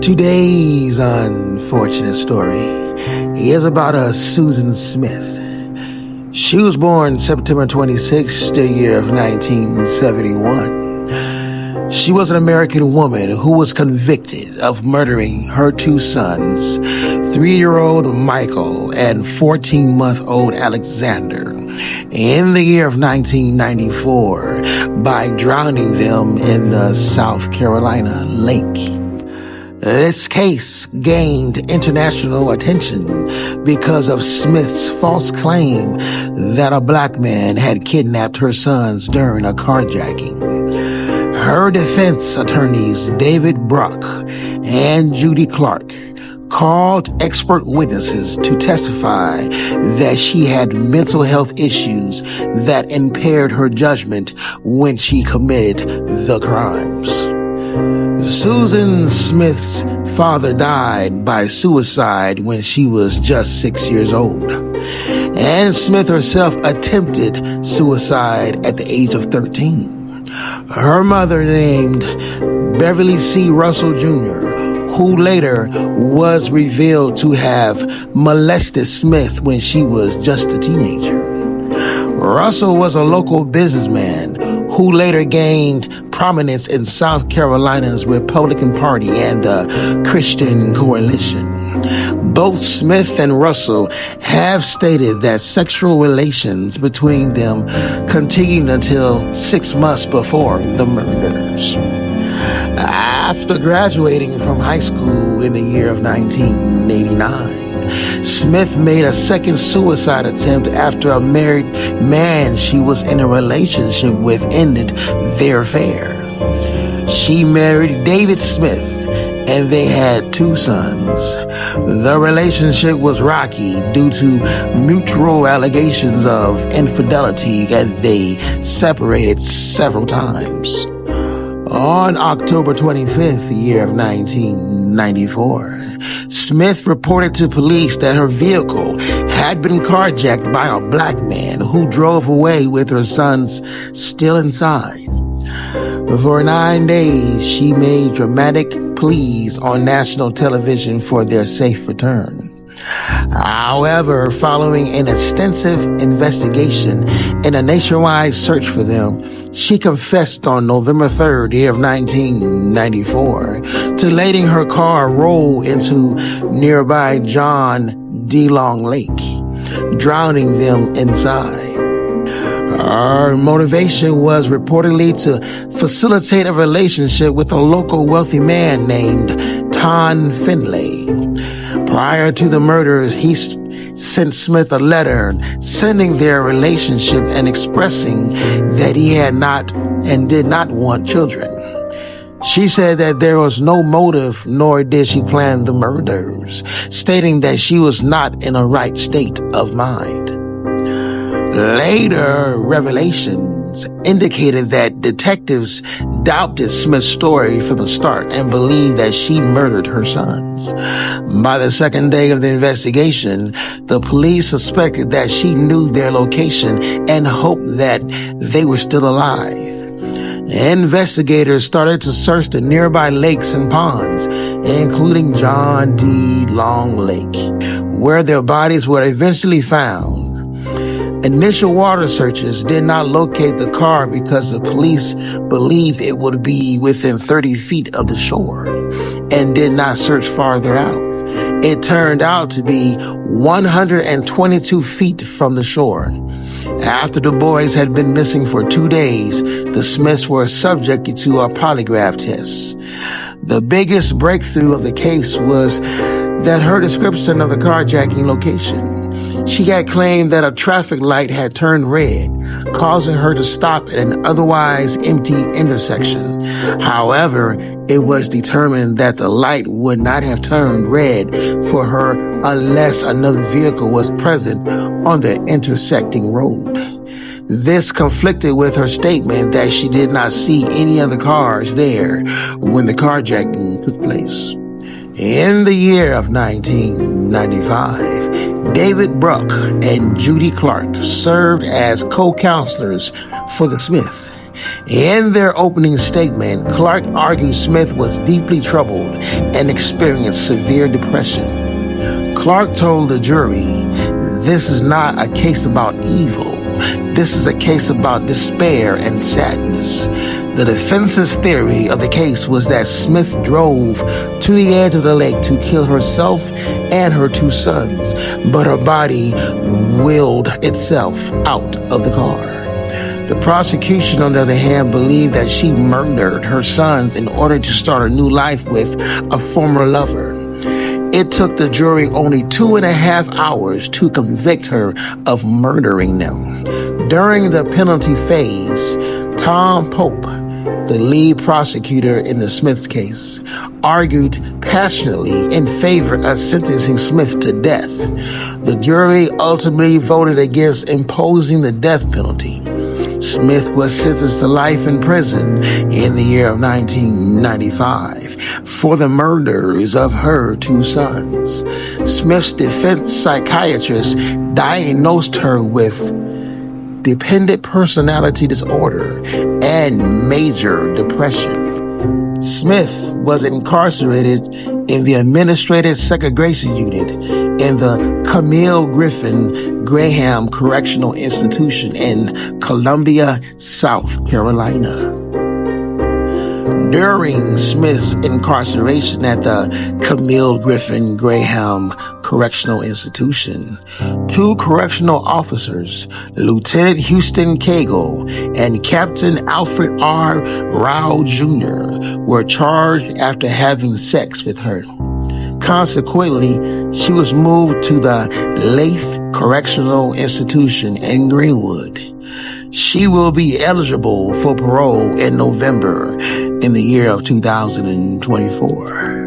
Today's unfortunate story is about a Susan Smith. She was born September 26, the year of 1971. She was an American woman who was convicted of murdering her two sons, 3-year-old Michael and 14-month-old Alexander, in the year of 1994 by drowning them in the South Carolina lake. This case gained international attention because of Smith's false claim that a black man had kidnapped her sons during a carjacking. Her defense attorneys, David Brock and Judy Clark, called expert witnesses to testify that she had mental health issues that impaired her judgment when she committed the crimes. Susan Smith's father died by suicide when she was just 6 years old, and Smith herself attempted suicide at the age of 13. Her mother, named Beverly C. Russell Jr., who later was revealed to have molested Smith when she was just a teenager. Russell was a local businessman who later gained prominence in South Carolina's Republican Party and the Christian Coalition. Both Smith and Russell have stated that sexual relations between them continued until 6 months before the murders. After graduating from high school in the year of 1989, Smith made a second suicide attempt after a married man she was in a relationship with ended their affair. She married David Smith, and they had 2 sons. The relationship was rocky due to mutual allegations of infidelity, and they separated several times. On October 25th, year of 1994, Smith reported to police that her vehicle had been carjacked by a black man who drove away with her sons still inside. For 9 days, she made dramatic pleas on national television for their safe return. However, following an extensive investigation and a nationwide search for them, she confessed on November 3rd, year of 1994, to letting her car roll into nearby John D. Long Lake, drowning them inside. Her motivation was reportedly to facilitate a relationship with a local wealthy man named Ton Finlay. Prior to the murders, he sent Smith a letter sending their relationship and expressing that he had not and did not want children. She said that there was no motive, nor did she plan the murders, stating that she was not in a right state of mind. Later revelations indicated that detectives doubted Smith's story from the start and believed that she murdered her sons. By the second day of the investigation, the police suspected that she knew their location and hoped that they were still alive. Investigators started to search the nearby lakes and ponds, including John D. Long Lake, where their bodies were eventually found. Initial water searches did not locate the car because the police believed it would be within 30 feet of the shore and did not search farther out. It turned out to be 122 feet from the shore. After the boys had been missing for 2 days, the Smiths were subjected to a polygraph test. The biggest breakthrough of the case was that her description of the carjacking location. She had claimed that a traffic light had turned red, causing her to stop at an otherwise empty intersection. However, it was determined that the light would not have turned red for her unless another vehicle was present on the intersecting road. This conflicted with her statement that she did not see any other cars there when the carjacking took place. In the year of 1995, David Bruck and Judy Clark served as co-counselors for the Smith. In their opening statement, Clark argued Smith was deeply troubled and experienced severe depression. Clark told the jury, "This is not a case about evil. This is a case about despair and sadness." The defense's theory of the case was that Smith drove to the edge of the lake to kill herself and her two sons, but her body willed itself out of the car. The prosecution, on the other hand, believed that she murdered her sons in order to start a new life with a former lover. It took the jury only 2.5 hours to convict her of murdering them. During the penalty phase, Tom Pope, the lead prosecutor in the Smith case, argued passionately in favor of sentencing Smith to death. The jury ultimately voted against imposing the death penalty. Smith was sentenced to life in prison in the year of 1995 for the murders of her two sons. Smith's defense psychiatrist diagnosed her with dependent personality disorder and major depression. Smith was incarcerated in the Administrative Segregation Unit in the Camille Griffin Graham Correctional Institution in Columbia, South Carolina. During Smith's incarceration at the Camille Griffin Graham Correctional Institution, two correctional officers, Lieutenant Houston Cagle and Captain Alfred R. Rao Jr., were charged after having sex with her. Consequently, she was moved to the Lath Correctional Institution in Greenwood. She will be eligible for parole in November in the year of 2024.